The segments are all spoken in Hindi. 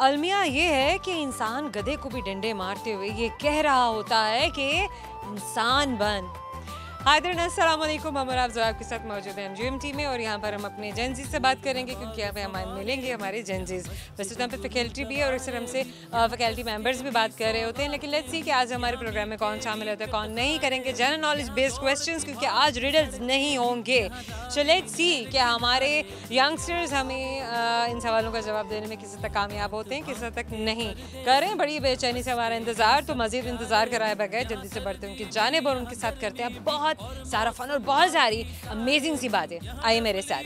अलमिया ये है कि इंसान गधे को भी डंडे मारते हुए ये कह रहा होता है कि इंसान बन। हाय देयर, अस्सलाम वालेकुम। हम और आप जो आपके साथ मौजूद हैं एमजीएमटी में और यहाँ पर हम अपने जेनजी से बात करेंगे क्योंकि यहाँ पे हमें मिलेंगे हमारे जेनजीज। वैसे तो यहाँ पे फैकल्टी भी है और अक्सर हमसे फैकल्टी मेंबर्स भी बात कर रहे होते हैं, लेकिन लेट्स सी कि आज हमारे प्रोग्राम में कौन शामिल होता है कौन नहीं। करेंगे जनरल नॉलेज बेस्ड क्वेश्चंस क्योंकि आज रिडल्स नहीं होंगे। सो लेट्स सी कि हमारे यंगस्टर्स हमें इन सवालों का जवाब देने में किस हद तक कामयाब होते हैं, किस हद तक नहीं। करें बड़ी बेचैनी से हमारा इंतज़ार, तो मज़ीद इंतज़ार कराए बगैर जल्दी से बढ़ते हैं उनकी जानिब और उनके साथ करते हैं बहुत सारा फन और बहुत सारी अमेजिंग सी बातें। आइए मेरे साथ।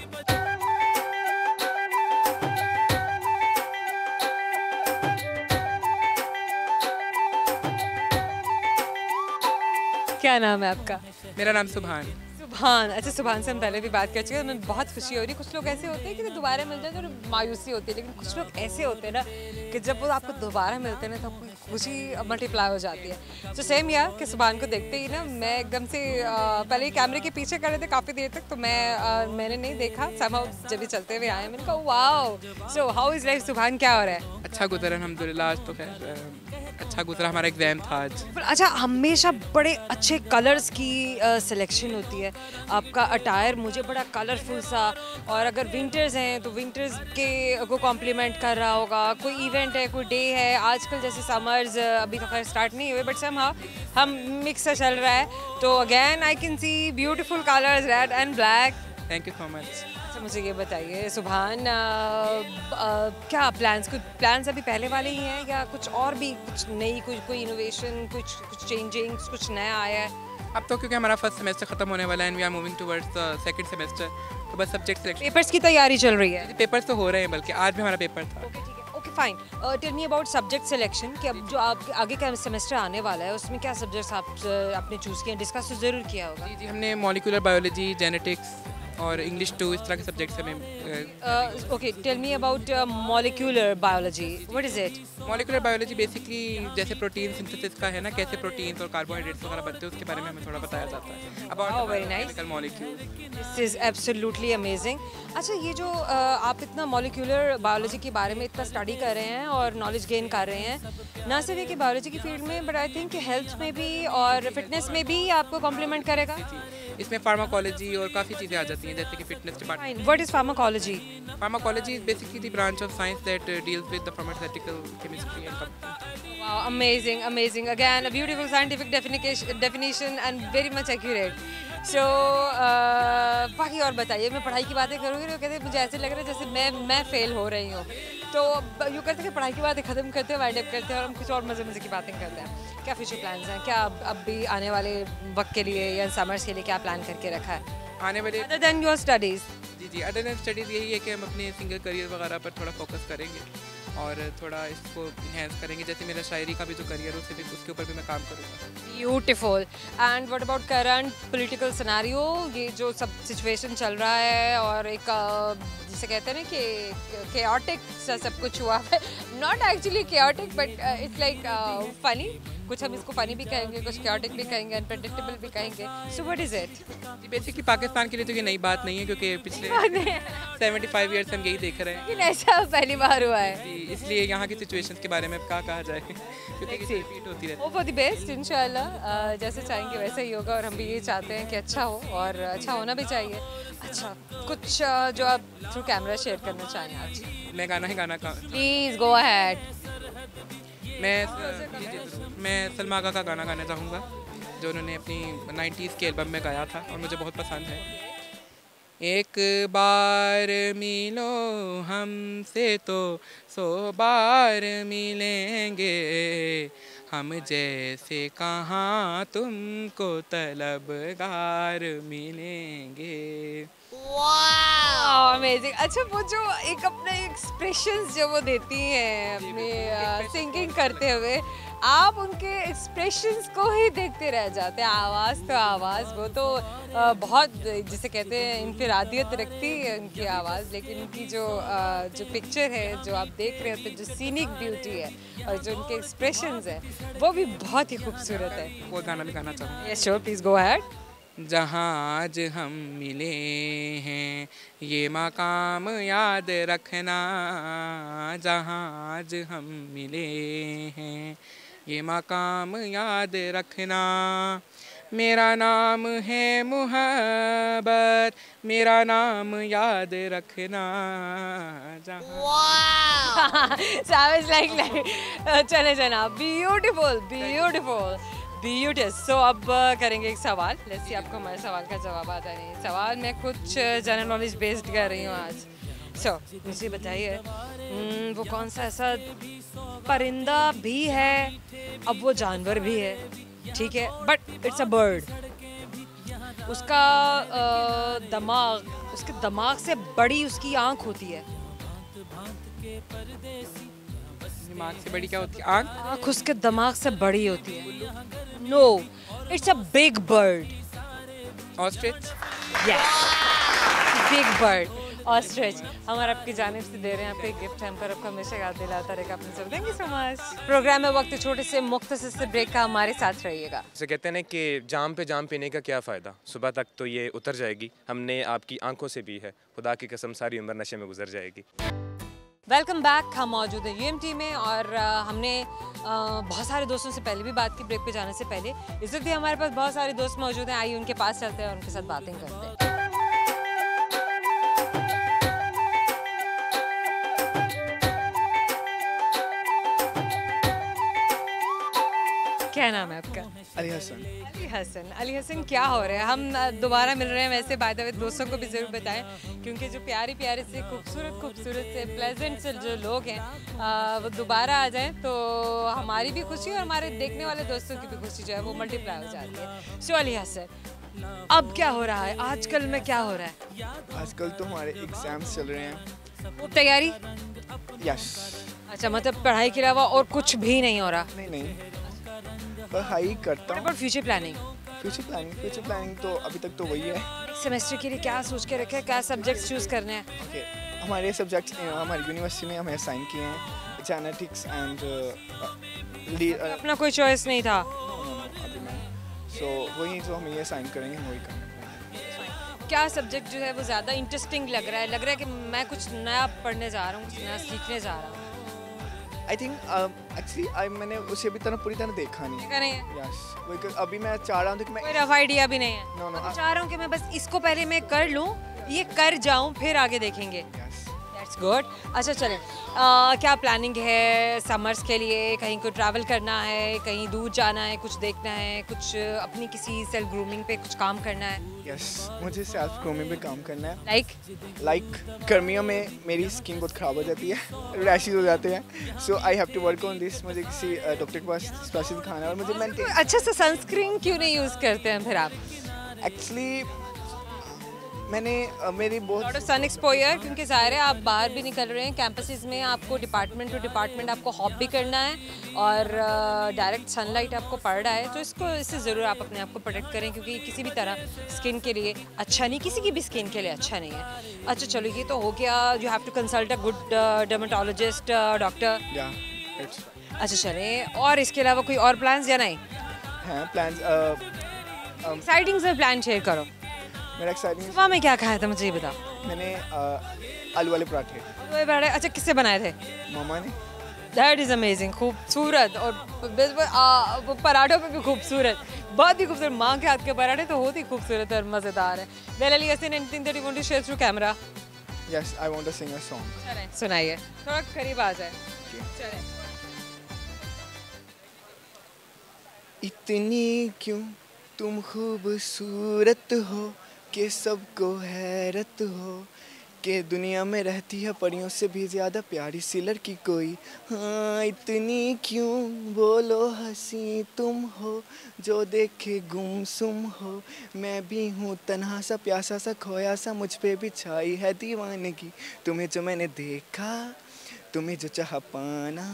क्या नाम है आपका? मेरा नाम सुभान। सुभान, अच्छा सुभान से हम पहले भी बात कर चुके हैं, हमें बहुत खुशी हो रही है। कुछ लोग ऐसे होते हैं कि जब दोबारा मिलते हैं तो मायूसी होती है, लेकिन कुछ लोग ऐसे होते हैं ना कि जब वो आपको दोबारा मिलते हैं ना तो आपको खुशी मल्टीप्लाई हो जाती है। तो सेम यार कि सुभान को देखते ही ना मैं एकदम से पहले ही कैमरे के पीछे कर रहे थे काफ़ी देर तक, तो मैंने नहीं देखा। समहाउ जब भी चलते हुए आए मैंने कहा wow. So how is life सुभान, क्या हो रहा है? अच्छा गुजरा अल्हम्दुलिल्लाह। आज तो खैर अच्छा गुजरा, हमारा एग्ज़ाम था आज। अच्छा, हमेशा बड़े अच्छे कलर्स की सिलेक्शन होती है। आपका अटायर मुझे बड़ा कलरफुल सा, और अगर विंटर्स हैं तो विंटर्स के को कॉम्प्लीमेंट कर रहा होगा। कोई इवेंट है, कोई डे है। आजकल जैसे समर्स अभी तो खैर स्टार्ट नहीं हुए, बट हम मिक्स सा चल रहा है, तो again I can see beautiful colours red and black. Thank you so much. अच्छा, मुझे ये बताइए सुभान, क्या प्लान्स अभी पहले वाले ही हैं या कुछ और भी, कुछ नई, कोई इनोवेशन, कुछ चेंजिंग्स, कुछ नया आया है? अब तो क्योंकि हमारा फर्स्ट सेमेस्टर खत्म होने वाला है and we are moving towards the second semester, तो बस सब्जेक्ट सिलेक्शन। पेपर्स की तैयारी चल रही है? पेपर्स तो हो रहे हैं, बल्कि आज भी हमारा पेपर था। ओके, ठीक है, okay fine. Tell me about subject selection कि अब जो आप आगे का सेमेस्टर आने वाला है उसमें क्या सब्जेक्ट्स आपने चूज़ किए, डिस्कस तो ज़रूर किया होगा। जी, हमने मॉलिक्यूलर बायोलॉजी, जेनेटिक्स और इंग्लिश 2 इस तरह के सब्जेक्ट्स हमें। Okay, tell me about molecular biology, what is it? Molecular biology basically जैसे प्रोटीन सिंथेसिस का है ना, कैसे प्रोटीन्स और कार्बोहाइड्रेट्स वगैरह बनते हैं उसके बारे में हमें थोड़ा बताया जाता है। Oh, very nice. Molecule. This is absolutely amazing. अच्छा, ये जो आप इतना मॉलिक्यूलर बायोलॉजी के बारे में इतना स्टडी कर रहे हैं और नॉलेज गेन कर रहे हैं, ना सिर्फ ये कि बायोलॉजी की फील्ड में, बट आई थिंक कि हेल्थ में भी और फिटनेस में भी आपको कॉम्प्लीमेंट करेगा। जी, इसमें फार्माकोलॉजी और काफ़ी चीज़ें आ जाती हैं, जैसे कि fitness department. What is pharmacology? Pharmacology is basically the branch of science that deals with the pharmaceutical chemistry and Wow, amazing, amazing. Again, a beautiful scientific definition and very much accurate. So, बाकी और बताइए। मैं पढ़ाई की बातें करूँगी तो कहते मुझे ऐसे लग रहा है जैसे मैं फेल हो रही हूँ, तो यूँ करते कि पढ़ाई की बातें ख़त्म करते हैं, वाइंड अप करते हैं और हम कुछ और मज़े की बातें करते हैं। क्या फ्यूचर प्लान्स हैं? क्या अब भी आने वाले वक्त के लिए या समर्स के लिए क्या प्लान करके रखा है आने वाले? Other than your studies? जी, अदर देन स्टडीज़ यही है कि हम अपने सिंगल करियर वगैरह पर थोड़ा फोकस करेंगे और थोड़ा इसको इन्हेंस करेंगे। जैसे मेरा शायरी का भी जो करियर है उसके ऊपर भी मैं काम करूँगा। Beautiful. And what about current political scenario, ये जो सब सिचुएशन चल रहा है और एक जिसे कहते हैं ना कि केओटिक सा सब कुछ हुआ है, not actually chaotic but it's like funny. कुछ हम इसको फनी भी कहेंगे, कुछ केओटिक भी कहेंगे, अनप्रेडिक्टेबल भी कहेंगे। So what is it? जी, बेसिकली पाकिस्तान के लिए तो ये नई बात नहीं है क्योंकि पिछले 75 ईयर्स हम यही देख रहे हैं। लेकिन ऐसा पहली बार हुआ है। जी, इसलिए यहाँ की सिचुएशंस के बारे में क्या कहा जाए क्योंकि रिपीट होती रहती है। होप फॉर द बेस्ट इंशाल्लाह। जैसे चाहेंगे वैसे ही होगा और हम भी ये चाहते हैं कि अच्छा हो और अच्छा होना भी चाहिए। अच्छा, कुछ जो आप थ्रू कैमरा शेयर करना चाहें आज? मैं गाना ही गाना का प्लीज़ गो अहेड। मैं सलमा आगा का गाना गाना चाहूँगा जो उन्होंने अपनी 90s के एल्बम में गाया था और मुझे बहुत पसंद है। एक बार मिलो हमसे तो 100 बार मिलेंगे, हम जैसे कहाँ तुमको तलबगार मिलेंगे। वाह, अमेजिंग। अच्छा, वो जो एक अपने एक्सप्रेशंस जो वो देती हैं अपने सिंगिंग करते हुए, आप उनके एक्सप्रेशंस को ही देखते रह जाते हैं। आवाज़ तो आवाज़, वो तो बहुत जिसे कहते हैं इनफिरादियत रखती है उनकी आवाज़, लेकिन उनकी जो पिक्चर है जो आप देख रहे होते हैं, जो सीनिक ब्यूटी है और जो उनके एक्सप्रेशंस हैं, वो भी बहुत ही खूबसूरत है। वो गाना भी गाना चाहूँगा। Yes sure, please go ahead. जहाँ आज हम मिले हैं, ये मकाम याद रखना, जहाँ आज हम मिले हैं, ये मकाम याद रखना। मेरा नाम है मोहब्बत, मेरा नाम याद रखना, जहाँ Savage like चले जना, beautiful, beautiful, beautiful. So अब करेंगे एक सवाल. Let's see आपको हमारे सवाल का जवाब आता है नहीं. सवाल मैं कुछ जनरल नॉलेज बेस्ड कर रही हूँ आज. So मुझे बताइए वो कौन सा ऐसा परिंदा भी है, अब वो जानवर भी है, ठीक है, बट इट्स अ बर्ड. उसका दिमाग, उसके दिमाग से बड़ी उसकी आँख होती है. दिमाग से बड़ी क्या होती है? आँख? आँख उसके दिमाग से बड़ी होती है. No, it's a big bird. Ostrich? Yes, big bird, ostrich. हम और आपकी जानिब से दे रहे हैं आपको एक गिफ्ट. हम पर आपको हमेशा याद दिलाता रहेगा अपने सब. Thank you so much. Programme में वक्त छोटे से मुख्तसर से ब्रेक का हमारे साथ रहिएगा. जैसे कहते हैं ना कि जाम पे जाम पीने का क्या फ़ायदा, सुबह तक तो ये उतर जाएगी. हमने आपकी आंखों से भी है, खुदा की कसम सारी उम्र नशे में गुजर जाएगी. Welcome back. हम मौजूद हैं यूएमटी में और हमने बहुत सारे दोस्तों से पहले भी बात की ब्रेक पे जाने से पहले. इस वक्त भी हमारे पास बहुत सारे दोस्त मौजूद हैं. आइए उनके पास चलते हैं और उनके साथ बातें करते हैं. क्या नाम है आपका? अली हसन. अली हसन. अली हसन, क्या हो रहा है? हम दोबारा मिल रहे हैं. वैसे बाय द वे दोस्तों को भी ज़रूर बताएं, क्योंकि जो प्यारे प्यारे से खूबसूरत से प्लेजेंट से जो लोग हैं वो दोबारा आ जाएं तो हमारी भी खुशी और हमारे देखने वाले दोस्तों की भी खुशी जो है वो मल्टीप्लाई हो जाती है. सो अली हसन, अब क्या हो रहा है आजकल में? क्या हो रहा है आजकल? तो हमारे एग्जाम्स चल रहे हैं. वो तैयारी? यस. अच्छा, मतलब पढ़ाई के अलावा और कुछ भी नहीं हो रहा? नहीं, पढ़ाई करता हूँ. Future planning? फ्यूचर प्लानिंग तो अभी तक तो वही है. सेमेस्टर के लिए क्या सोच के रखे हैं? क्या सब्जेक्ट्स चूज करने हैं? ओके, हमारे सब्जेक्ट्स हमारी यूनिवर्सिटी में हमें असाइन किए हैं जेनेटिक्स एंड अपना कोई चॉइस नहीं था? अभी मैं सो वही जो हमें ये असाइन करेंगे हम वही करेंगे. क्या सब्जेक्ट जो है वो ज़्यादा इंटरेस्टिंग लग रहा है? लग रहा है कि मैं कुछ नया पढ़ने जा रहा हूँ, कुछ नया सीखने जा रहा हूँ? आई थिंक एक्चुअली मैंने उसे अभी पूरी तरह देखा नहीं. देखा नहीं है? यस, अभी मैं चाह रहा हूँ कि मैं कोई रफ आइडिया भी नहीं है? No, मैं तो चाह रहा हूँ कि मैं बस इसको पहले मैं कर लूँ, ये कर जाऊँ, फिर आगे देखेंगे. यस. That's good. अच्छा चलें, क्या प्लानिंग है समर्स के लिए? कहीं को ट्रैवल करना है, कहीं दूर जाना है, कुछ देखना है, कुछ अपनी किसी सेल्फ ग्रूमिंग पे कुछ काम करना है? यस, मुझे सेल्फ ग्रूमिंग पे काम करना है. लाइक गर्मियों में मेरी स्किन बहुत ख़राब हो जाती है, रैशेस हो जाते हैं. So I have to work on this. मुझे किसी डॉक्टर के पास स्पेशल दिखाना है और मुझे मेंटेन. अच्छा सा सनस्क्रीन क्यों नहीं यूज़ करते हैं फिर आप? एक्चुअली मैंने मेरी बहुत सन एक्सपोजर, क्योंकि ज़ाहिर है आप बाहर भी निकल रहे हैं कैंपसेस में, आपको डिपार्टमेंट टू डिपार्टमेंट आपको हॉप भी करना है और डायरेक्ट सनलाइट आपको पड़ रहा है, तो इससे ज़रूर आप अपने आप को प्रोटेक्ट करें, क्योंकि किसी भी तरह स्किन के लिए अच्छा नहीं, किसी की भी स्किन के लिए अच्छा नहीं है. अच्छा चलो, ये तो हो गया. You have to consult a good dermatologist, doctor. या इट्स अच्छा चलें, और इसके अलावा कोई और प्लान्स या नहीं? हैं प्लान्स. एक्साइटिंग से प्लान शेयर करो. मेरा एक्साइटिंग सुबह में क्या खाया था मुझे ये बताओ. मैंने आलू वाले पराठे. वो बड़े अच्छा, किससे बनाए थे? मामा ने. That is amazing. खूबसूरत, और वो पराठों पे भी खूबसूरत, बहुत ही खूबसूरत. माँ के हाथ के पराठे तो बहुत ही खूबसूरत और मज़ेदार है. Well Ali Hasan, anything that you want to share through camera? Yes, I want to sing a song. चलें सुनाइए, थोड़ा करीब आ जाए. चलें. इतनी क्यों तुम खूबसूरत हो कि सबको हैरत हो, कि दुनिया में रहती है परियों से भी ज़्यादा प्यारी सी लड़की कोई. हाँ, इतनी क्यों बोलो हंसी तुम हो, जो देखे गुमसुम हो. मैं भी हूँ तन्हा सा प्यासा सा खोया सा, मुझ पे भी छाई है दीवानगी. तुम्हें जो मैंने देखा, तुम्हें जो चाह पाना,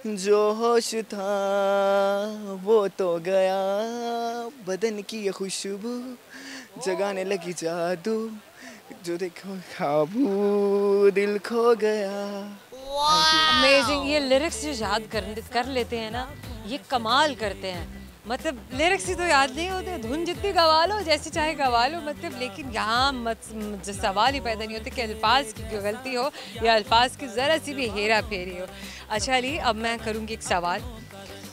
जो होश था वो तो गया. बदन की ये खुशबू जगाने लगी जादू, जो देखो खाबू दिल खो गया. अमेजिंग. ये लिरिक्स जो याद कर लेते हैं ना, ये कमाल करते हैं. मतलब लिरिक्स ही तो याद नहीं होते, धुन जितनी गवा लो जैसे चाहे गवा लो, मतलब लेकिन यहाँ जो सवाल ही पैदा नहीं होते कि अल्फाज की गलती हो या अल्फाज की ज़रा सी भी हेरा फेरी हो। अच्छा अली, अब मैं करूँगी एक सवाल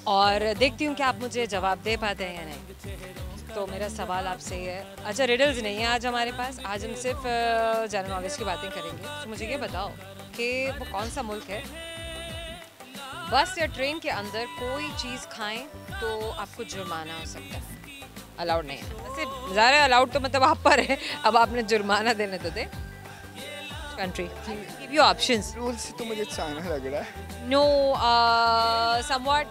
और देखती हूँ कि आप मुझे जवाब दे पाते हैं या नहीं। तो मेरा सवाल आपसे ये है, अच्छा रिडल्स नहीं है आज हमारे पास, आज हम सिर्फ जनरल नॉलेज की बातें करेंगे। तो मुझे ये बताओ कि वो कौन सा मुल्क है बस या ट्रेन के अंदर कोई चीज़ खाएं तो आपको जुर्माना हो सकता है, अलाउड नहीं है। वैसे ज़्यादा अलाउड तो मतलब आप पर है, अब आपने जुर्माना देने तो दे। Country give you options. Rule से तो मुझे चाइना लग रहा है। नो समवॉट,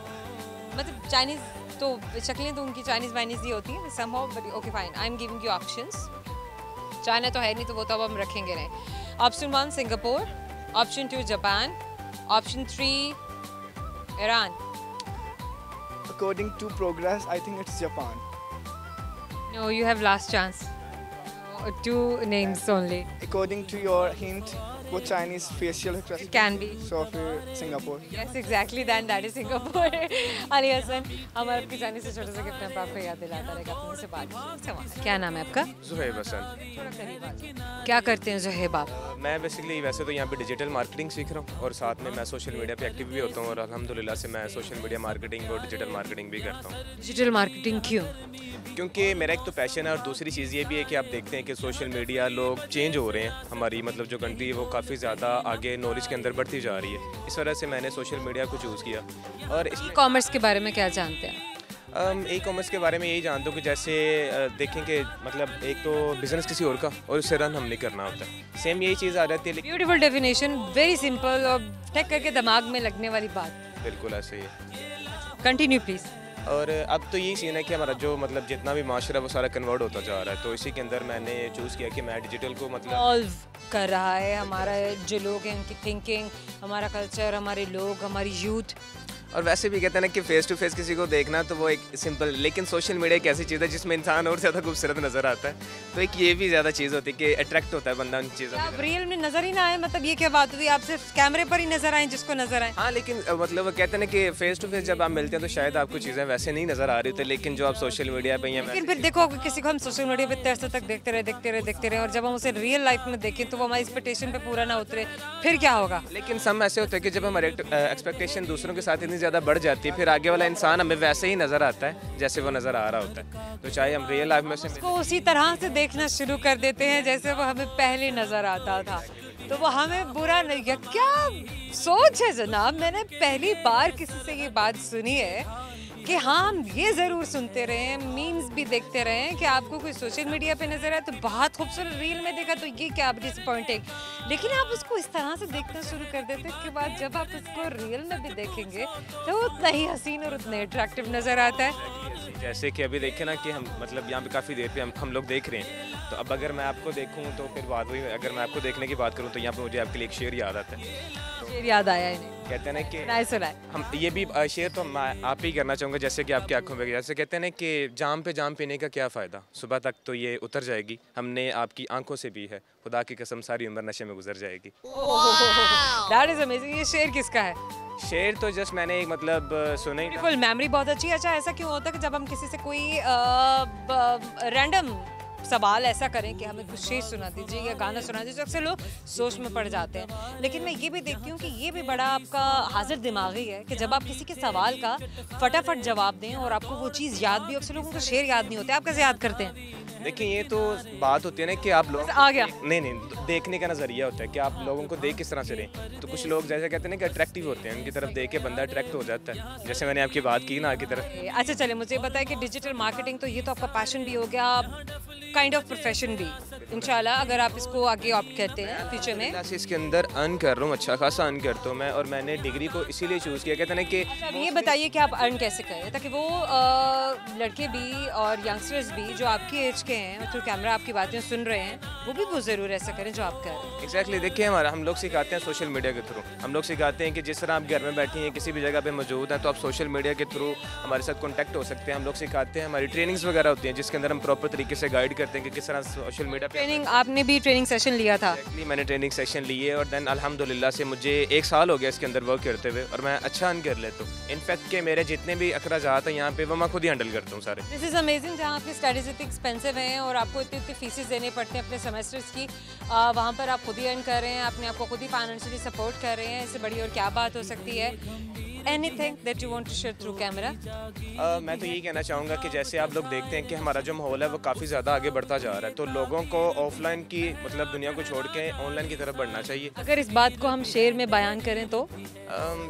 मतलब चाइनीज़ तो शक्लें तो उनकी चाइनीज़ वाइनीज़ ही होती हैं somehow, but okay fine, I am giving you options. China तो है नहीं तो वो तो अब हम रखेंगे नहीं। Option 1 Singapore, option 2 Japan, option 3 Iran. According to progress, I think it's Japan. No, you have last chance. 2 names only. According to your hint, वो Chinese facial expression. It can be. So फिर Singapore. Yes, exactly. Then that is Singapore. Ali Hasan, हमारे आपकी जाने से छोटे से गिफ्ट में आपको याद दिलाता रहेगा अपने से बात। क्या नाम है आपका? जुहैब हसन। थोड़ा करीब आ जाओ। क्या करते हैं जुहैब आप? मैं बेसिकली वैसे तो यहाँ पे डिजिटल मार्केटिंग सीख रहा हूँ और साथ में मैं सोशल मीडिया पे एक्टिव भी होता हूँ और अल्हम्दुलिल्लाह से मैं सोशल मीडिया मार्केटिंग और डिजिटल मार्केटिंग भी करता हूँ। डिजिटल मार्केटिंग क्यों? क्योंकि मेरा एक तो पैशन है और दूसरी चीज़ ये भी है कि आप देखते हैं कि सोशल मीडिया लोग चेंज हो रहे हैं, हमारी मतलब जो कंट्री है वो काफ़ी ज़्यादा आगे नॉलेज के अंदर बढ़ती जा रही है। इस वजह से मैंने सोशल मीडिया को चूज़ किया। और ई कॉमर्स के बारे में क्या जानते हैं? ई कॉमर्स के बारे में यही जानता हूँ कि जैसे देखें कि मतलब एक तो बिज़नेस किसी और का और उससे रन हमने करना होता है, सेम यही चीज़ आ जाती है। ब्यूटीफुल डेफिनेशन, वेरी सिंपल और टेक करके दिमाग में लगने वाली बात। बिल्कुल ऐसे ही है। Continue please. और अब तो यही सीन है कि हमारा जो मतलब जितना भी माशरा वो सारा कन्वर्ट होता जा रहा है, तो इसी के अंदर मैंने चूज़ किया कि मैं डिजिटल को मतलब सॉल्व कर रहा है हमारा जो लोग हैं उनकी थिंकिंग, हमारा कल्चर, हमारे लोग, हमारी यूथ। और वैसे भी कहते हैं ना कि फेस टू फेस किसी को देखना तो वो एक सिंपल, लेकिन सोशल मीडिया एक ऐसी चीज़ है जिसमें इंसान और ज़्यादा खूबसूरत नज़र आता है, तो एक ये भी ज़्यादा चीज़ होती है कि अट्रैक्ट होता है बंदा उन चीज़ों आप रियल में नजर ही ना आए, मतलब ये क्या बात हुई, आप सिर्फ कैमरे पर ही नजर आए जिसको नजर आए। हाँ, लेकिन मतलब वो कहते हैं ना कि फेस टू फेस जब आप मिलते हैं तो शायद आपको चीज़ें वैसे नहीं नज़र आ रही होती, लेकिन जो आप सोशल मीडिया पे या लेकिन फिर देखो अगर किसी को हम सोशल मीडिया पे तरस तक देखते रहे और जब हम उसे रियल लाइफ में देखें तो वो हमारी एक्सपेक्टेशन पे पूरा ना उतरे, फिर क्या होगा? लेकिन सम ऐसे होते हैं कि जब हमारे एक्सपेक्टेशन दूसरों के साथ इतनी ज़्यादा बढ़ जाती है, फिर आगे वाला इंसान हमें वैसे ही नज़र आता है जैसे वो नज़र आ रहा होता है, तो चाहे हम रियल लाइफ में से उसको उसी तरह से देखना शुरू कर देते हैं जैसे वो हमें पहले नजर आता था, तो वो हमें बुरा नहीं। क्या सोच है जनाब, मैंने पहली बार किसी से ये बात सुनी है कि हाँ हम ये ज़रूर सुनते रहे हैं, मीम्स भी देखते रहे हैं कि आपको कोई सोशल मीडिया पे नजर आए तो बहुत खूबसूरत रील में देखा तो ये क्या आप डिसअपॉइंटिंग, लेकिन आप उसको इस तरह से देखना शुरू कर देते हैं कि बाद जब आप उसको रियल में भी देखेंगे तो उतना ही हसीन और उतना अट्रैक्टिव नज़र आता है। जैसे कि अभी देखे ना कि हम मतलब यहाँ पे काफ़ी देर पे हम लोग देख रहे हैं, तो अब अगर मैं आपको देखूँ तो फिर बात वही, अगर मैं आपको देखने की बात करूँ तो यहाँ पे मुझे आपके लिए एक शेर याद आता है। शेर याद आया इन्हें? कहते हैं ना कि नहीं सुना है। हम ये भी शेर तो मैं आप ही करना चाहूँगा, जैसे कि आपकी आंखों में, जैसे कहते हैं ना कि जाम पे जाम पीने का क्या फ़ायदा, सुबह तक तो ये उतर जाएगी, हमने आपकी आंखों से पी है, खुदा की कसम सारी उम्र नशे में गुजर जाएगी। That is amazing. ये शेर किसका है? शेर तो जस्ट मैंने एक मतलब सुना ही था। बिल्कुल, मेमोरी बहुत अच्छी है। अच्छा, ऐसा क्यों होता है कि जब हम किसी से कोई रैंडम सवाल ऐसा करें कि हमें कुछ शेर सुना दीजिए या गाना सुना दीजिए, अक्सर लोग सोच में पड़ जाते हैं, लेकिन मैं ये भी देखती हूँ कि ये भी बड़ा आपका हाजिर दिमागी है कि जब आप किसी के सवाल का फटाफट जवाब दें और आपको वो चीज़ याद भी, अक्सर लोगों को शेर याद नहीं होते, आप कैसे याद करते हैं? देखिए, ये तो बात होती है ना कि आप लोग आ गया नहीं देखने का नज़रिया होता है कि आप लोगों को देख किस तरह से रहें, तो कुछ लोग जैसे कहते हैं ना कि अट्रैक्टिव होते हैं, उनकी तरफ देख के बंदा अट्रैक्ट हो जाता है, जैसे मैंने आपकी बात की ना आगे तरफ। अच्छा चले, मुझे बताया कि डिजिटल मार्केटिंग तो ये तो आपका पैशन भी हो गया, काइंड ऑफ प्रोफेशन भी, इंशाल्लाह अगर आप इसको आगे ऑप्ट करते हैं फ्यूचर में। से इसके अंदर अर्न कर रहा हूँ, अच्छा खासा अर्न करता हूँ मैं, और मैंने डिग्री को इसीलिए चूज़ किया। कहते हैं ना कि अब ये बताइए कि आप अर्न कैसे करें ताकि वो लड़के भी और यंगस्टर्स भी जो आपकी एज के हैं, थ्रू कैमरा आपकी बातें सुन रहे हैं, वो भी वो ज़रूर ऐसा करें जो आप कर रहे हैं। एग्जैक्टली देखिए हमारा हम लोग सिखाते हैं सोशल मीडिया के थ्रू। हम लोग सिखाते हैं कि जिस तरह आप घर में बैठी हैं किसी भी जगह पे मौजूद हैं तो आप सोशल मीडिया के थ्रू हमारे साथ कांटेक्ट हो सकते हैं। हम लोग सिखाते हैं, हमारी ट्रेनिंग्स वगैरह होती हैं जिसके अंदर हम प्रॉपर तरीके से गाइड करते हैं कि किस तरह सोशल मीडिया पे। ट्रेनिंग आपने भी ट्रेनिंग सेशन लिया था? एक्चुअली मैंने ट्रेनिंग सेक्शन ली है और देन अल्हम्दुलिल्लाह से मुझे 1 साल हो गया इसके अंदर वर्क करते हुए और मैं अच्छा अर्न कर लेता हूँ। इनफैक्ट के मेरे जितने भी अखराजात हैं यहाँ पे वो मैं खुद ही हैंडल करता हूँ सारे। दिस इज़ अमेजिंग, जहाँ आपकी स्टडीज़ इतनी एक्सपेंसिव हैं और आपको इतनी फीसेस देने पड़ते हैं अपने सेमेस्टर्स की, वहाँ पर आप खुद ही अर्न कर रहे हैं, अपने आप को खुद ही फाइनेंशियली सपोर्ट कर रहे हैं। इससे बड़ी और क्या बात हो सकती है? Anything that you want to share through camera? मैं तो यही कहना चाहूँगा कि जैसे आप लोग देखते हैं कि हमारा जो माहौल है वो काफ़ी ज़्यादा आगे बढ़ता जा रहा है, तो लोगों को ऑफलाइन की मतलब दुनिया को छोड़ के ऑनलाइन की तरफ बढ़ना चाहिए। अगर इस बात को हम शेर में बयान करें तो?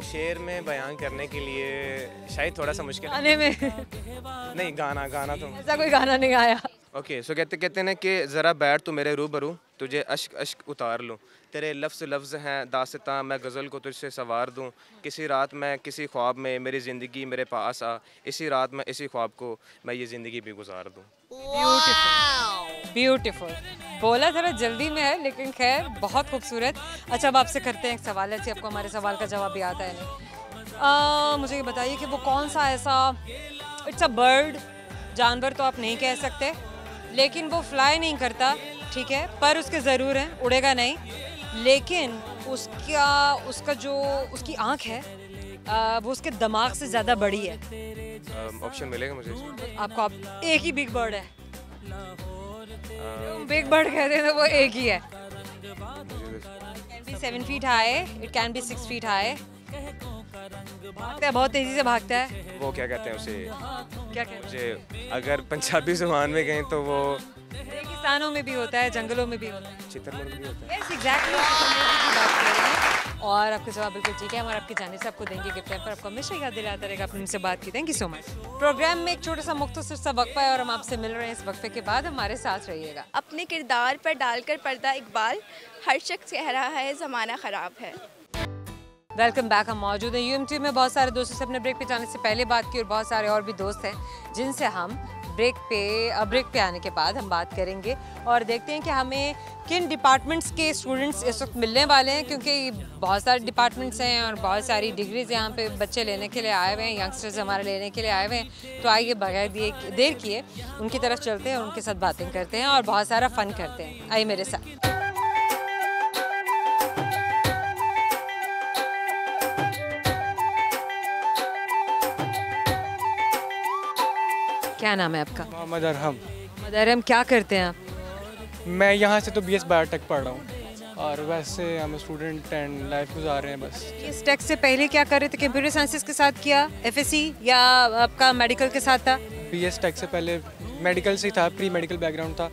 शेर में बयान करने के लिए शायद थोड़ा सा मुश्किल गाने में नहीं, गाना तो ऐसा कोई गाना नहीं आया। ओके सो कहते हैं कि ज़रा बैठ तू मेरे रूबरू, तुझे अश्क अश्क उतार लूँ, तेरे लफ्ज़ हैं दास्तां, मैं गज़ल को तुझसे सवार दूँ, किसी रात मैं किसी ख्वाब में मेरी ज़िंदगी मेरे पास आ, इसी रात में इसी ख्वाब को मैं ये ज़िंदगी भी गुजार दूँ। ब्यूटीफुल बोला, थोड़ा जल्दी में है लेकिन खैर बहुत खूबसूरत। अच्छा अब आपसे करते हैं एक सवाल, ऐसे आपको हमारे सवाल का जवाब भी आता है नहीं। मुझे ये बताइए कि वो कौन सा ऐसा, इट्स अ बर्ड, जानवर तो आप नहीं कह सकते लेकिन वो फ्लाई नहीं करता, ठीक है, पर उसके ज़रूर हैं, उड़ेगा नहीं, लेकिन उसका जो उसकी आँख है वो उसके दिमाग से ज़्यादा बड़ी है। ऑप्शन मिलेगा मुझे इसमें? आपको आप एक ही बिग बर्ड है, बिग बर्ड कहते हैं तो वो एक ही है। Can be 7 feet high, it can be 6 feet high, भागता है, बहुत तेज़ी से भागता है। वो क्या कहते हैं उसे? क्या कहते हैं? मुझे अगर पंजाबी ज़ुबान में कहें तो वो रेगिस्तानों में भी होता है, जंगलों में भी होता है। चितरमुर्ग भी होता है। यस एग्जैक्टली, की बात कर रहे हैं और आपका जवाब बिल्कुल ठीक है। हम आपकी जानिब से आपको देंगे गिफ्ट पर, आपको हमेशा याद दिलाता रहेगा आपने हमसे बात की। Thank you so much. Programme में एक छोटा सा मुख्तसर सा वक्फा है और हम आपसे मिल रहे हैं। इस वक्फे के बाद हमारे साथ रहिएगा। अपने किरदार पर डालकर पर्दा इकबाल, हर शख्स कह रहा है ज़माना ख़राब है। Welcome back. हम मौजूद हैं यूएमटी में। बहुत सारे दोस्तों से अपने ब्रेक पे जाने से पहले बात की और बहुत सारे और भी दोस्त हैं जिनसे हम ब्रेक पे आने के बाद हम बात करेंगे और देखते हैं कि हमें किन डिपार्टमेंट्स के स्टूडेंट्स इस वक्त मिलने वाले हैं, क्योंकि बहुत सारे डिपार्टमेंट्स हैं और बहुत सारी डिग्रीज यहाँ पे बच्चे लेने के लिए आए हुए हैं, यंगस्टर्स हमारे लेने के लिए आए हुए हैं। तो आइए बगैर देर किए उनकी तरफ चलते हैं और उनके साथ बातें करते हैं और बहुत सारा फ़न करते हैं। आइए मेरे साथ। क्या नाम है आपका? मोहम्मद अरहम। मोहम्मद अरहम, क्या करते हैं आप? मैं यहाँ से तो BS बायोटेक पढ़ रहा हूँ और वैसे हम स्टूडेंट एंड लाइफ गुजार रहे हैं बस। इस टेक से पहले क्या कर रहे थे? कंप्यूटर साइंसेस के साथ किया, FSC या आपका मेडिकल के साथ था? BS टेक से पहले मेडिकल से ही था, प्री मेडिकल बैकग्राउंड था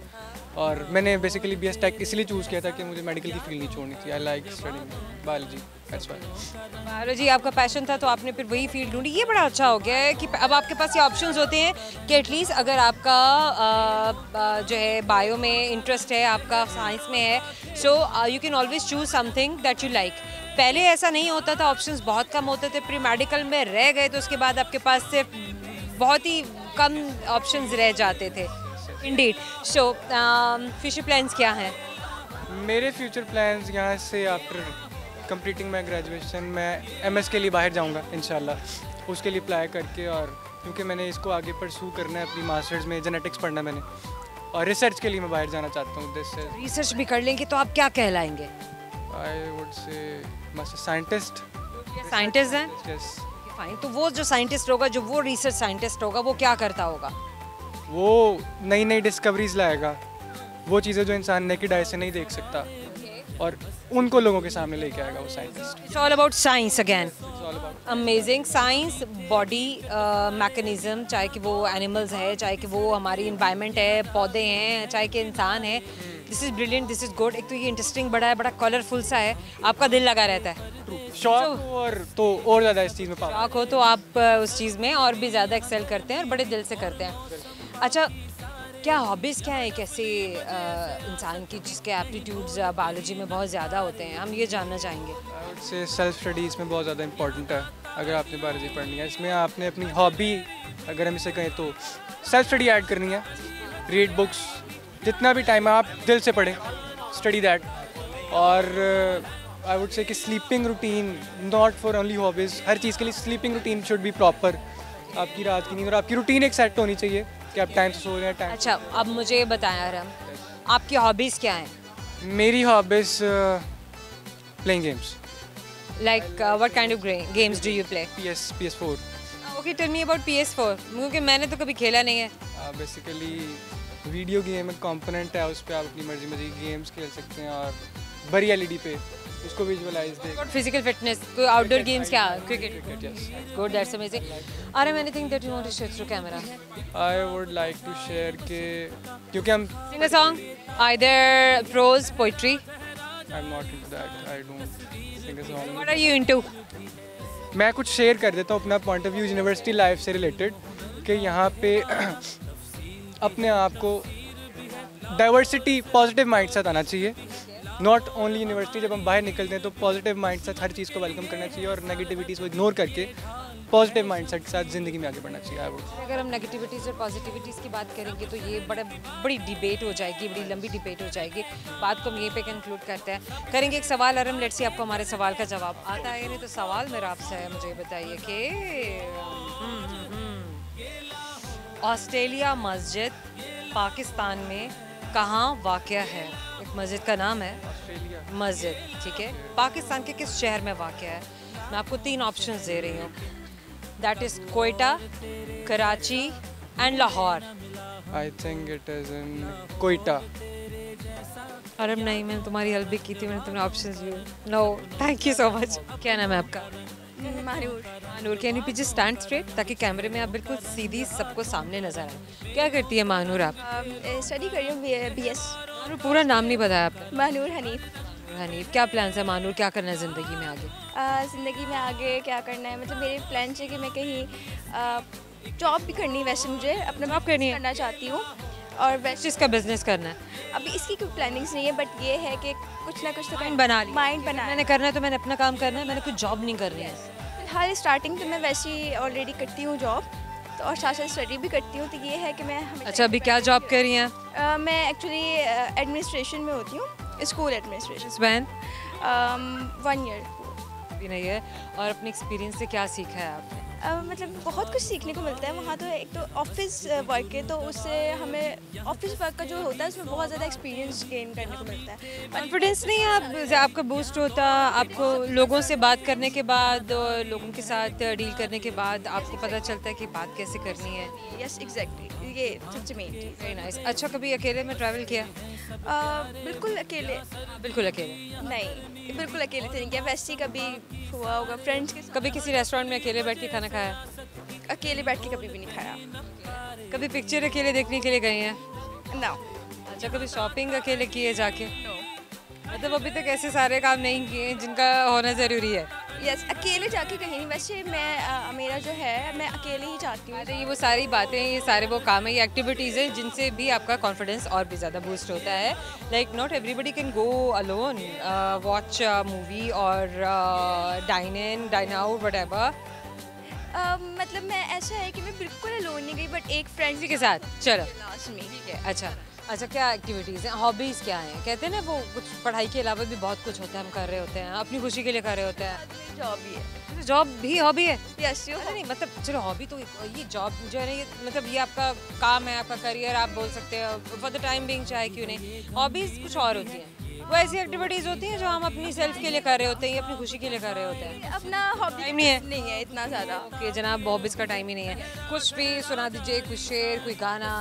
और मैंने बेसिकली BS टेक इसलिए चूज़ किया था कि मुझे मेडिकल की फील्ड नहीं छोड़नी थी। I like studying biology, that's why. Biology आपका पैशन था तो आपने फिर वही फील्ड ढूंढी। ये बड़ा अच्छा हो गया है कि अब आपके पास ये ऑप्शंस होते हैं कि एटलीस्ट अगर आपका जो है बायो में इंटरेस्ट है, आपका साइंस में है, so you can always choose something that you like. पहले ऐसा नहीं होता था, ऑप्शंस बहुत कम होते थे, प्री मेडिकल में रह गए तो उसके बाद आपके पास सिर्फ बहुत ही कम ऑप्शंस रह जाते थे। इंडीड। सो फ्यूचर प्लान्स क्या हैं? मेरे फ्यूचर प्लान्स यहाँ से आफ्टर कंप्लीटिंग माई ग्रेजुएशन मैं MS के लिए बाहर जाऊँगा इंशाल्लाह, उसके लिए अप्लाई करके, और क्योंकि मैंने इसको आगे परसू करना है, अपनी मास्टर्स में जेनेटिक्स पढ़ना है मैंने, और रिसर्च के लिए मैं बाहर जाना चाहता हूँ। दिस इज रिसर्च भी कर लेंगे तो आप क्या कहलाएंगे? I would say must scientist. Scientist हैं? यस। फाइन, तो वो जो साइंटिस्ट होगा, जो वो रिसर्च साइंटिस्ट होगा, वो क्या करता होगा? वो नई नई डिस्कवरीज लाएगा, वो चीज़ें जो इंसान नेकेड आई से नहीं देख सकता, और उनको लोगों के सामने लेके आएगा वो scientist. It's all about science again. It's all about amazing. Science, body mechanism, चाहे कि वो एनिमल्स है, चाहे कि वो हमारी इन्वायरमेंट है, पौधे हैं, चाहे कि इंसान है। This is brilliant, this is good. एक तो ये इंटरेस्टिंग बड़ा है, बड़ा कलरफुल सा है, आपका दिल लगा रहता है। शौक हो और तो और ज़्यादा इस चीज़ में पावर शौक हो तो आप उस चीज़ में और भी ज़्यादा एक्सेल करते हैं और बड़े दिल से करते हैं। अच्छा, क्या हॉबीज़ क्या है एक ऐसे इंसान की जिसके एप्टीट्यूड्स बायोलॉजी में बहुत ज़्यादा होते हैं? हम ये जानना चाहेंगे। से सेल्फ स्टडी इसमें बहुत ज़्यादा इंपॉर्टेंट है। अगर आपने बायोलॉजी पढ़नी है, इसमें आपने अपनी हॉबी, अगर हम इसे कहें तो सेल्फ स्टडी ऐड करनी है। रीड बुक्स, जितना भी टाइम है आप दिल से पढ़ें, स्टडी दैट। और आई वुड से कि sleeping routine not for only hobbies, हर चीज़ के लिए sleeping routine should be proper. आपकी रात की नींद और आपकी रूटीन एक सेट होनी चाहिए कि आप टाइम से सो रहे हैं टाइम। अच्छा, अब मुझे बताएं आरम, आपकी हॉबीज़ क्या हैं? मेरी hobbies playing games, like what kind of games do you play? PS4। Okay, tell me about PS4, क्योंकि मैंने तो कभी खेला नहीं है। बेसिकली वीडियो गेम एक कंपोनेंट है, उस पर आप अपनी मर्जी मर्जी गेम्स खेल सकते हैं और बड़ी LED पे उसको विजुअलाइज देख। फिजिकल फिटनेस, कोई आउटडोर गेम्स क्या? Cricket. Yes. Good, that's amazing. आरम, anything that you want to share through camera? I would like to share के क्योंकि हम Sing a song, either prose, poetry. I am not into that, I don't sing a song. What are you into? मैं कुछ शेयर कर देता हूँ अपना point of view university life से रिलेटेड कि यहाँ पे अपने आप को डाइवर्सिटी पॉजिटिव माइंड सेट आना चाहिए। नॉट ओनली यूनिवर्सिटी, जब हम बाहर निकलते हैं तो पॉजिटिव माइंड सेट हर चीज़ को वेलकम करना चाहिए और नेगेटिविटीज़ को इग्नोर करके पॉजिटिव माइंड सेट के साथ ज़िंदगी में आगे बढ़ना चाहिए। I would. अगर हम नेगेटिविटीज़ और पॉजिटिविटीज़ की बात करेंगे तो ये बड़ी डिबेट हो जाएगी, बड़ी लंबी डिबेट हो जाएगी। बात को हम यहीं पे कंक्लूड करते हैं। करेंगे एक सवाल आरम, लेट्स सी आपको हमारे सवाल का जवाब आता है या नहीं। तो सवाल मेरा आपसे है, मुझे बताइए कि ऑस्ट्रेलिया मस्जिद पाकिस्तान में कहाँ वाक़या है? एक मस्जिद का नाम है ऑस्ट्रेलिया मस्जिद, ठीक है, पाकिस्तान के किस शहर में वाक़या है? मैं आपको 3 ऑप्शंस दे रही हूँ, that is Quetta, Karachi and Lahore. I think it is in Quetta. अरे नहीं, मैंने तुम्हारी हेल्प भी की थी, मैंने तुम्हें ऑप्शंस दिए। No, thank you so much. क्या नाम है आपका? Manoor. Manoor, can you please stand straight ताकि कैमरे में आप बिल्कुल सीधी सबको सामने नजर आए। क्या करती है मानूर आप? स्टडी कर रही हूँ BS। मानूर, पूरा नाम नहीं बताया आपने। मानूर हनीफ। हनीफ, क्या प्लान है मानूर, क्या करना है ज़िंदगी में आगे? ज़िंदगी में आगे क्या करना है, मतलब मेरे प्लान है कि मैं कहीं जॉब भी करनी है। वैसे मुझे अपना जॉब करनी है? करना चाहती हूँ और किस वैसे चीज़ का बिजनेस करना है? अभी इसकी कोई प्लानिंग्स नहीं है, बट ये है कि कुछ ना कुछ तो माइंड बना ली, माइंड बना। मैंने करना है तो मैंने अपना काम करना है, मैंने कुछ जॉब नहीं करनी है। फिलहाल स्टार्टिंग तो मैं वैसे ही ऑलरेडी करती हूँ जॉब, तो और साथ साथ स्टडी भी करती हूँ। तो ये है कि मैं हमेशा अच्छा, अभी क्या जॉब कर रही हैं? मैं एक्चुअली एडमिनिस्ट्रेशन में होती हूँ, स्कूल एडमिनिस्ट्रेशन। बहन 1 ईयर भी नहीं है। और अपने एक्सपीरियंस से क्या सीखा है आपने? मतलब बहुत कुछ सीखने को मिलता है वहाँ। तो एक तो ऑफिस वर्क है, तो उससे हमें ऑफिस वर्क का जो होता है उसमें बहुत ज़्यादा एक्सपीरियंस गेन करने को मिलता है। कॉन्फिडेंस नहीं है आपका बूस्ट होता, आपको लोगों से बात करने के बाद और लोगों के साथ डील करने के बाद आपको पता चलता है कि बात कैसे करनी है। यस एग्जैक्टली, ये सबसे मेन चीज़। Very nice. अच्छा, कभी अकेले में ट्रैवल किया? बिल्कुल अकेले बिल्कुल अकेले नहीं, बिल्कुल अकेले तो नहीं किया। वैसे ही कभी हुआ होगा फ्रेंड्स के साथ। कभी किसी रेस्टोरेंट में अकेले बैठ के खाना खाया? अकेले बैठ के कभी भी नहीं खाया। कभी पिक्चर अकेले देखने के लिए गए हैं? ना। अच्छा, कभी शॉपिंग अकेले की है जाके? मतलब अभी तक ऐसे सारे काम नहीं किए जिनका होना ज़रूरी है। यस, अकेले जाके कहीं नहीं। वैसे मैं मेरा जो है मैं अकेले ही जाती हूँ। अरे ये वो सारी बातें, ये सारे वो काम है, ये एक्टिविटीज़ हैं जिनसे भी आपका कॉन्फिडेंस और भी ज़्यादा बूस्ट होता है। Like not everybody can go alone, watch movie और dine in dine out whatever. मतलब मैं ऐसा है कि मैं बिल्कुल अलोन नहीं गई, बट एक फ्रेंड किसी के साथ। चलो लास्ट में। ठीक है। अच्छा, क्या एक्टिविटीज़ हैं, हॉबीज़ क्या हैं? कहते हैं ना वो कुछ पढ़ाई के अलावा भी बहुत कुछ होता है, हम कर रहे होते हैं, अपनी खुशी के लिए कर रहे होते हैं। जॉब ही है। जॉब भी हॉबी है? Yes you. अरे नहीं, मतलब चलो हॉबी तो ये जॉब जो है ना, ये मतलब ये आपका काम है, आपका करियर आप बोल सकते हो फॉर द टाइम बिंग, चाहे क्यों नहीं। हॉबीज़ कुछ और होती हैं, वो ऐसी एक्टिविटीज़ होती हैं जो हम अपनी सेल्फ के लिए कर रहे होते हैं, अपनी खुशी के लिए कर रहे होते हैं। अपना हॉबी टाइम नहीं है? नहीं है इतना ज़्यादा। ओके जनाब, हॉबीज़ का टाइम ही नहीं है। कुछ भी सुना दीजिए, कुछ शेर, कोई गाना,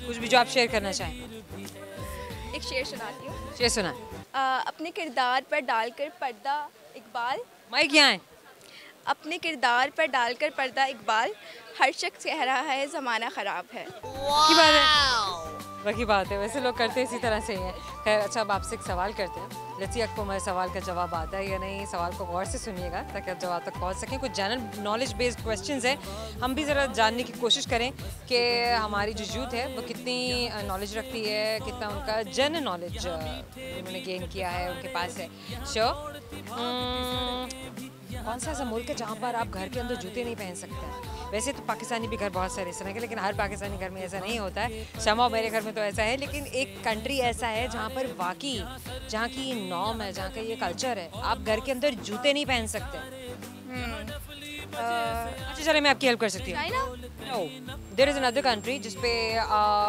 कुछ भी जो आप शेयर करना चाहें। एक शेर सुनाती हूँ। शेर सुना। अपने किरदार पर डालकर पर्दा इकबाल। माइक यहाँ है। अपने किरदार पर डालकर पर्दा इकबाल, हर शख्स कह रहा है ज़माना ख़राब है। की बात है, वही बात है, वैसे लोग करते इसी तरह से ही हैं। खैर, अच्छा अब आपसे एक सवाल करते हैं, लेट्स सी आपको हमारे सवाल का जवाब आता है या नहीं। सवाल को गौर से सुनिएगा ताकि आप जवाब तक पहुंच सकें। कुछ जनरल नॉलेज बेस्ड क्वेश्चन्स हैं, हम भी ज़रा जानने की कोशिश करें कि हमारी जो यूथ है वो कितनी नॉलेज रखती है, कितना उनका जनरल नॉलेज उन्होंने गेन किया है, उनके पास है। श्योर? कौन सा ऐसा मुल्क है जहाँ पर आप घर के अंदर जूते नहीं पहन सकते हैं? वैसे तो पाकिस्तानी भी घर बहुत सारे इस तरह के, लेकिन हर पाकिस्तानी घर में ऐसा नहीं होता है। शमा मेरे घर में तो ऐसा है, लेकिन एक कंट्री ऐसा है जहाँ पर वाकई जहाँ की ये नॉर्म है, जहाँ का ये कल्चर है, आप घर के अंदर जूते नहीं पहन सकते। अच्छा चलिए मैं आपकी हेल्प कर सकती हूँ। No, there is another country जिसपे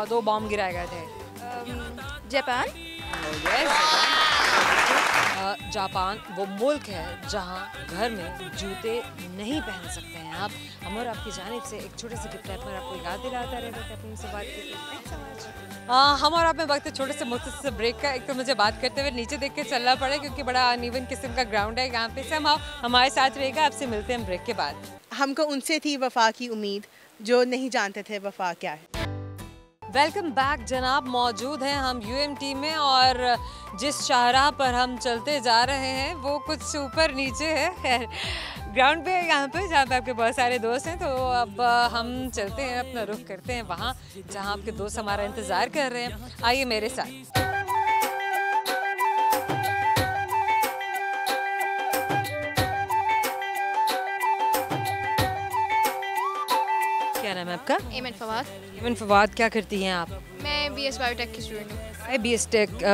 2 बॉम्ब गिराए गए थे। जापान। जापान वो मुल्क है जहाँ घर में जूते नहीं पहन सकते हैं आप। हम और आपकी जानिब से एक छोटे से गिफ्ट पर आपको याद दिलाता रहेगा कि अपनी से बात की। हम और आप में वक्त है छोटे से मुख्तसर ब्रेक का। एक तो मुझे बात करते हुए नीचे देख के चलना पड़े क्योंकि बड़ा अनइवन किस्म का ग्राउंड है यहाँ पे। हम हमारे साथ रहेगा, आपसे मिलते हैं ब्रेक के बाद। हमको उनसे थी वफा की उम्मीद जो नहीं जानते थे वफा क्या है। वेलकम बैक जनाब, मौजूद हैं हम यूएमटी में और जिस शाहराह पर हम चलते जा रहे हैं वो कुछ ऊपर नीचे है। खैर ग्राउंड पे यहाँ पे जहाँ पे आपके बहुत सारे दोस्त हैं, तो अब हम चलते हैं, अपना रुख करते हैं वहाँ जहाँ आपके दोस्त हमारा इंतज़ार कर रहे हैं। आइए मेरे साथ। क्या नाम है आपका? एमन फवाद। एमन फवाद, क्या करती हैं आप? मैं बीएस बायोटेक की स्टूडेंट हूँ। बीएस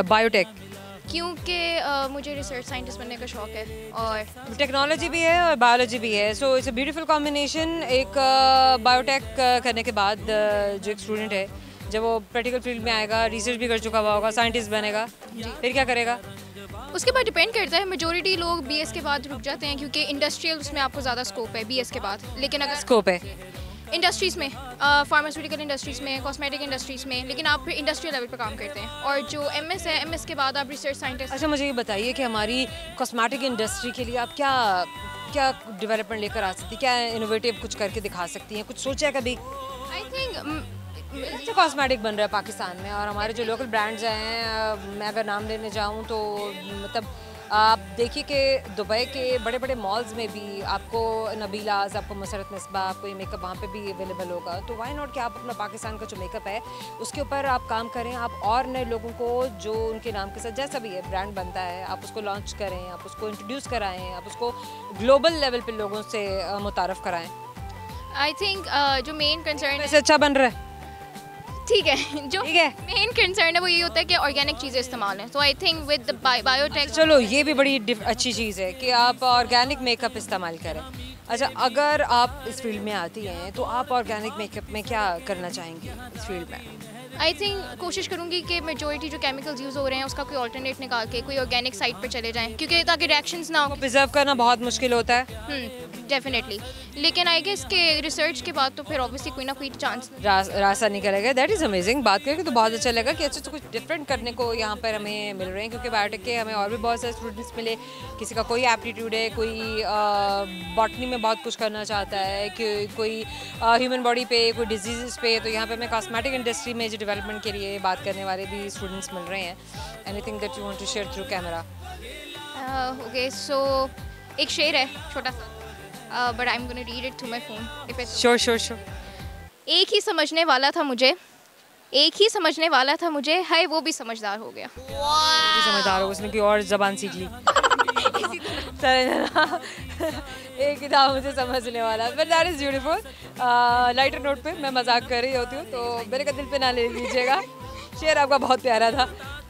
बायोटेक, क्योंकि मुझे रिसर्च साइंटिस्ट बनने का शौक है और टेक्नोलॉजी भी है और बायोलॉजी भी है। So it's a beautiful combination. एक बायोटेक करने के बाद जो एक स्टूडेंट है, जब वो प्रैक्टिकल फील्ड में आएगा, रिसर्च भी कर चुका हुआ होगा, साइंटिस्ट बनेगा, फिर क्या करेगा? उसके बाद डिपेंड करता है। मेजोरिटी लोग बीएस के बाद रुक जाते हैं क्योंकि इंडस्ट्रियल उसमें आपको ज़्यादा स्कोप है बीएस के बाद। लेकिन अगर स्कोप है इंडस्ट्रीज़ में, फार्मास्यूटिकल इंडस्ट्रीज़ में, कॉस्मेटिक इंडस्ट्रीज़ में, लेकिन आप फिर इंडस्ट्रियल लेवल पर काम करते हैं। और जो एमएस है, एमएस के बाद आप रिसर्च साइंटिस्ट। अच्छा मुझे ये बताइए कि हमारी कॉस्मेटिक इंडस्ट्री के लिए आप क्या क्या डेवलपमेंट लेकर आ सकती हैं? क्या इनोवेटिव कुछ करके दिखा सकती हैं? कुछ सोचा है कभी? आई थिंक अच्छा कॉस्मेटिक बन रहा है पाकिस्तान में और हमारे जो लोकल ब्रांड्स हैं, मैं अगर नाम लेने जाऊँ तो मतलब आप देखिए कि दुबई के बड़े बड़े मॉल्स में भी आपको नबीलाज, आपको मसरत मिसबा, आपको ये मेकअप वहाँ पे भी अवेलेबल होगा। तो वाई नॉट कि आप अपना पाकिस्तान का जो मेकअप है उसके ऊपर आप काम करें, आप और नए लोगों को जो उनके नाम के साथ जैसा भी है ब्रांड बनता है, आप उसको लॉन्च करें, आप उसको इंट्रोड्यूस कराएँ, आप उसको ग्लोबल लेवल पर लोगों से मुतारफ़ कराएँ। आई थिंक जो मेन कंसर्न वैसे अच्छा बन रहा है, ठीक है। जो मेन कंसर्न है वो ये होता है कि ऑर्गेनिक चीज़ें इस्तेमाल हैं। तो आई थिंक विद बायोटेक, चलो ये भी बड़ी अच्छी चीज़ है कि आप ऑर्गेनिक मेकअप इस्तेमाल करें। अच्छा अगर आप इस फील्ड में आती हैं तो आप ऑर्गेनिक मेकअप में क्या करना चाहेंगी इस फील्ड में? आई थिंक कोशिश करूँगी कि मेजोरिटी जो केमिकल्स यूज़ हो रहे हैं उसका कोई ऑल्टरनेट निकाल के कोई ऑर्गेनिक साइट पर चले जाएं, क्योंकि ताकि रिएक्शंस ना हो। प्रिजर्व करना बहुत मुश्किल होता है। डेफिनेटली, लेकिन आई गेस के रिसर्च के बाद तो फिर ऑब्वियसली कोई ना कोई चांस रास्ता निकलेगा। That is amazing. बात करके तो बहुत अच्छा लगा कि अच्छा तो कुछ डिफरेंट करने को यहाँ पर हमें मिल रहे हैं, क्योंकि बायोटेक के हमें और भी बहुत सारे स्टूडेंट्स मिले। किसी का कोई एप्टीट्यूड है, कोई बॉटनी में बहुत कुछ करना चाहता है, कि कोई ह्यूमन बॉडी पे, कोई डिजीज़ पे। तो यहाँ पे हमें कॉस्मेटिक इंडस्ट्री में जो डेवलपमेंट के लिए बात करने वाले भी स्टूडेंट्स मिल रहे हैं। Anything that you want to share through camera? Okay, so एक शेर है छोटा सा, but I am gonna read it through my phone if it's sure. एक ही समझने वाला था मुझे, एक ही समझने वाला था मुझे, है वो भी समझदार हो गया। समझदार हो, उसने कोई और जबान सीख ली। एक ही था मुझे समझने वाला, but that is beautiful. Lighter note पे मैं मजाक कर रही होती हूँ तो मेरे का दिल पे ना ले लीजिएगा। शेर आपका बहुत प्यारा था।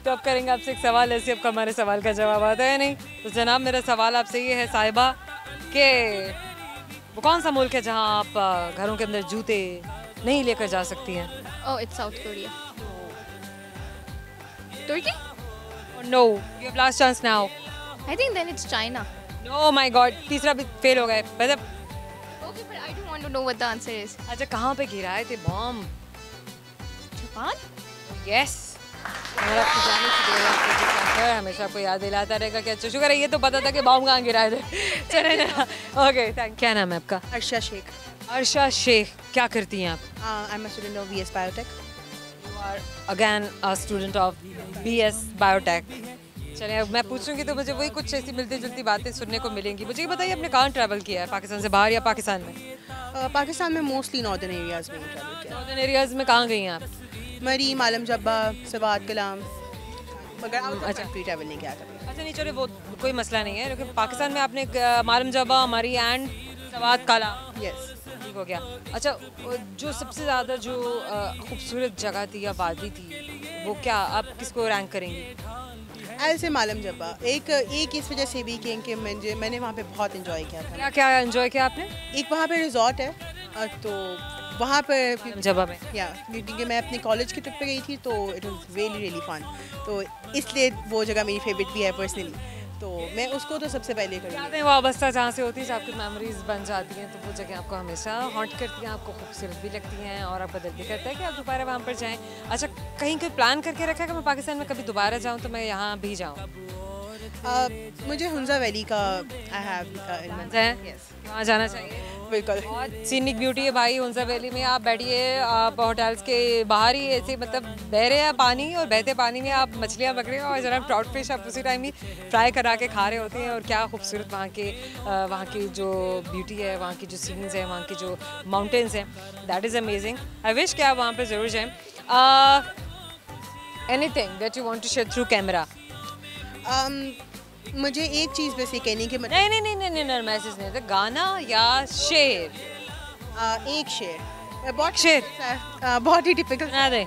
तो अब करेंगे आपसे एक सवाल, ऐसे आपका हमारे सवाल का जवाब आता है नहीं। तो जनाब मेरा सवाल आपसे ये है साहिबा कि वो कौन सा मुल्क है जहाँ आप घरों के अंदर जूते नहीं लेकर जा सकती हैं? Oh, it's South Korea. तुर्की? No, you have last chance now. I think then it's China. No my god, तीसरा भी फेल हो गए। मतलब okay, but I don't want to know what the answer is. अच्छा कहाँ पे गिराए थे बॉम्ब? जापान? यस। और आपकी जाने से देगा, आपको जो हमेशा आपको याद दिलाता रहेगा कि अच्छा शुक्र है ये तो पता था कि बॉम्ब कहाँ गिराए थे। चले ना, ओके थैंक। क्या नाम है आपका? अर्शा शेख। अर्शा शेख, क्या करती हैं आप? I am a student of BS biotech. You are again a student of BS biotech. चलिए अब मैं पूछूंगी तो मुझे वही कुछ ऐसी मिलती जुलती बातें सुनने को मिलेंगी। मुझे ये बताइए आपने कहाँ ट्रैवल किया है, पाकिस्तान से बाहर या पाकिस्तान में? पाकिस्तान में मोस्टली नॉर्दर्न एरियाज़ में ट्रैवल किया। नॉर्दर्न एरियाज़ में कहाँ गई हैं आप? मरीम, आलम जब्बा, सवात, कलाम, मगर अच्छा। ट्रैवल नहीं किया कभी। अच्छा नहीं चलो वो कोई मसला नहीं है, लेकिन पाकिस्तान में आपने मालूम जबा मरी एंड सवाद काला यस। ठीक हो गया। अच्छा, जो सबसे ज़्यादा जो खूबसूरत जगह थी या वादी थी वो क्या आप किसको रैंक करेंगी? ऐसे मालूम जब्बा एक इस वजह से भी कि मैंने वहाँ पे बहुत इन्जॉय किया था। क्या क्या एंजॉय किया आपने एक वहाँ पे रिजॉर्ट है तो वहाँ पर जबा में? या क्योंकि मैं अपने कॉलेज की ट्रिप पे गई थी तो इट वाज रियली फन, तो इसलिए वो जगह मेरी फेवरेट भी है पर्सनली, तो मैं उसको तो सबसे पहले करूँगी। यादें वाबस्ता जहाँ से होती है, आपकी मेमोरीज बन जाती हैं, तो वो जगह आपको हमेशा हॉन्ट करती हैं, आपको खूबसूरत भी लगती हैं और आपका दिल भी करता है कि आप दोबारा वहाँ पर जाएं। अच्छा, कहीं कोई प्लान करके रखा है कि मैं पाकिस्तान में कभी दोबारा जाऊँ तो मैं यहाँ भी जाऊँ? मुझे हुंजा वैली का आई हैव वहाँ जाना चाहिए। बिल्कुल बहुत सीनिक ब्यूटी है भाई हुंजा वैली में। आप बैठिए, आप होटल्स के बाहर ही ऐसे मतलब बह रहे हैं पानी, और बहते पानी में आप मछलियाँ पकड़ रहे हो और जरा ट्राउट फिश आप उसी टाइम ही फ्राई करा के खा रहे होते हैं। और क्या खूबसूरत वहाँ की जो ब्यूटी है, वहाँ की जो सीन्स हैं, वहाँ की जो माउंटेन्स हैं, that is amazing. I wish कि आप वहाँ पर ज़रूर जाएँ। Anything that you want to share through camera? मुझे एक चीज़ बस ये कहनी कि नहीं, मैसेज नहीं था, गाना या शेर? एक शेर बहुत शेर बहुत ही टिपिकल ना दे।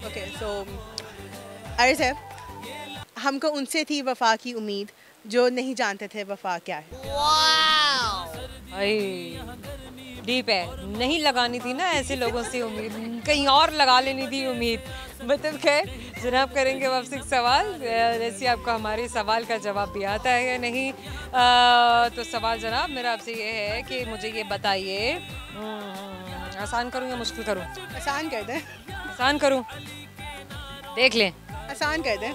ओके सो अर्ज है, हमको उनसे थी वफा की उम्मीद जो नहीं जानते थे वफा क्या है। भाई डीप है, नहीं लगानी थी ना ऐसे लोगों से उम्मीद, कहीं और लगा लेनी थी उम्मीद। मतलब खैर जनाब, करेंगे अब आपसे एक सवाल, जैसे आपको हमारे सवाल का जवाब भी आता है या नहीं। तो सवाल जनाब मेरा आपसे ये है कि मुझे ये बताइए, आसान करूँ या मुश्किल करूँ? आसान कर दें। आसान करूँ, देख लें। आसान कर दें।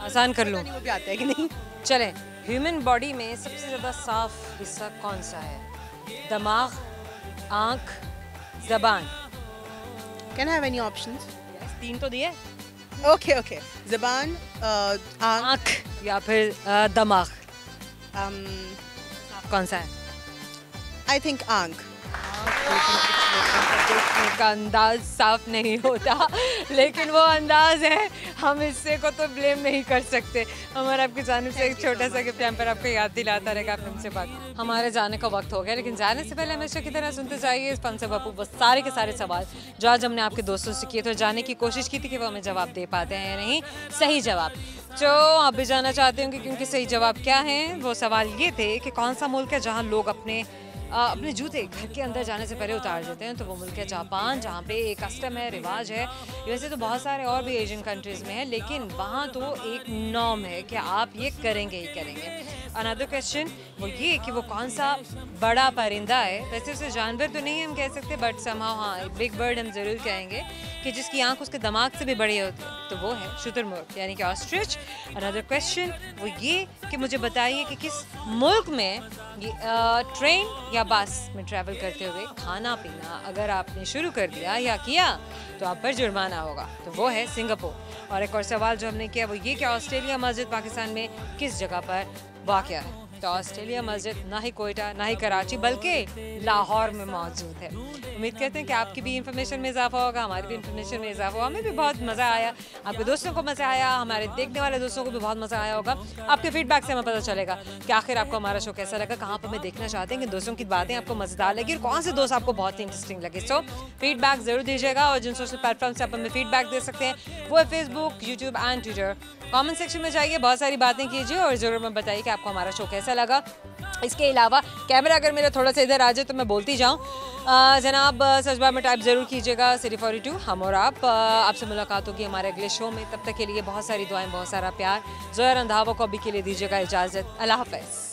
आसान कर लूँ? वो भी आता है कि नहीं? चलें, ह्यूमन बॉडी में सबसे ज़्यादा साफ हिस्सा कौन सा है? दिमाग, आँख, ज़बान? Can I have any options? तीन तो दिए। ओके ज़बान, आँख या फिर दिमाग? कौन सा है? आई थिंक आँख। देखने का अंदाज साफ नहीं होता, लेकिन वो अंदाज है, हम इससे को तो ब्लेम नहीं कर सकते। हमारा आपकी जानिब से एक छोटा सा गिफ्ट पर आपको याद दिलाता रहेगा आपने हमसे बात। हमारे जाने का वक्त हो गया, लेकिन जाने से पहले हमेशा की तरह सुनते जाइए इस पंसे बापू वो सारे के सारे सवाल जो आज हमने आपके दोस्तों से किए थे, जाने की कोशिश की थी कि वो हमें जवाब दे पाते हैं या नहीं। सही जवाब जो आप भी जानना चाहते होंगे, क्योंकि सही जवाब क्या है? वो सवाल ये थे कि कौन सा मुल्क है जहाँ लोग अपने जूते घर के अंदर जाने से पहले उतार देते हैं? तो वो मुल्क है जापान, जहाँ पे एक कस्टम है, रिवाज है। वैसे तो बहुत सारे और भी एशियन कंट्रीज़ में है, लेकिन वहाँ तो एक नॉर्म है कि आप ये करेंगे ही करेंगे। अनदर क्वेश्चन वो ये कि वो कौन सा बड़ा परिंदा है? वैसे उसे जानवर तो नहीं हम कह सकते, बट समहाउ हाँ बिग बर्ड हम ज़रूर कहेंगे कि जिसकी आंख उसके दिमाग से भी बड़ी होती है, तो वो है शुतुरमुर्ग यानी कि ऑस्ट्रिच। अनदर क्वेश्चन वो ये कि मुझे बताइए कि किस मुल्क में ट्रेन या बस में ट्रैवल करते हुए खाना पीना अगर आपने शुरू कर दिया या किया तो आप पर जुर्माना होगा, तो वो है सिंगापुर। और एक और सवाल जो हमने किया वो ये कि ऑस्ट्रेलिया मस्जिद पाकिस्तान में किस जगह पर वाक़या है? तो ऑस्ट्रेलिया मस्जिद ना ही कोयटा ना ही कराची बल्कि लाहौर में मौजूद है। उम्मीद करते हैं कि आपकी भी इंफॉर्मेशन में इजाफा होगा, हमारी भी इंफॉर्मेशन में इजाफा होगा। हमें भी बहुत मज़ा आया, आपके दोस्तों को मज़ा आया, हमारे देखने वाले दोस्तों को भी बहुत मज़ा आया होगा। आपके फीडबैक से हमें पता चलेगा कि आखिर आपको हमारा शो कैसा लगा, कहाँ पर हमें देखना चाहते हैं, कि दोस्तों की बातें आपको मज़ेदार लगी और कौन से दोस्त आपको बहुत ही इंटरेस्टिंग लगे। सो फीडबैक ज़रूर दीजिएगा, और जिन सोशल प्लेटफॉर्म से आप हमें फीडबैक दे सकते हैं वो है Facebook, YouTube and Twitter. Comment section में जाइए, बहुत सारी बातें कीजिए और ज़रूर हमें बताइए कि आपको हमारा शो कैसा लगा। इसके अलावा कैमरा अगर मेरा थोड़ा सा इधर आ जाए तो मैं बोलती जाऊँ। जनाब सजबा में टाइप ज़रूर कीजिएगा सिर्फ 42 हम और आपसे मुलाकात होगी हमारे अगले शो में। तब तक के लिए बहुत सारी दुआएं, बहुत सारा प्यार। ज़ोहर रंधावा को अभी के लिए दीजिएगा इजाज़त। अल्लाह हाफ़िज़।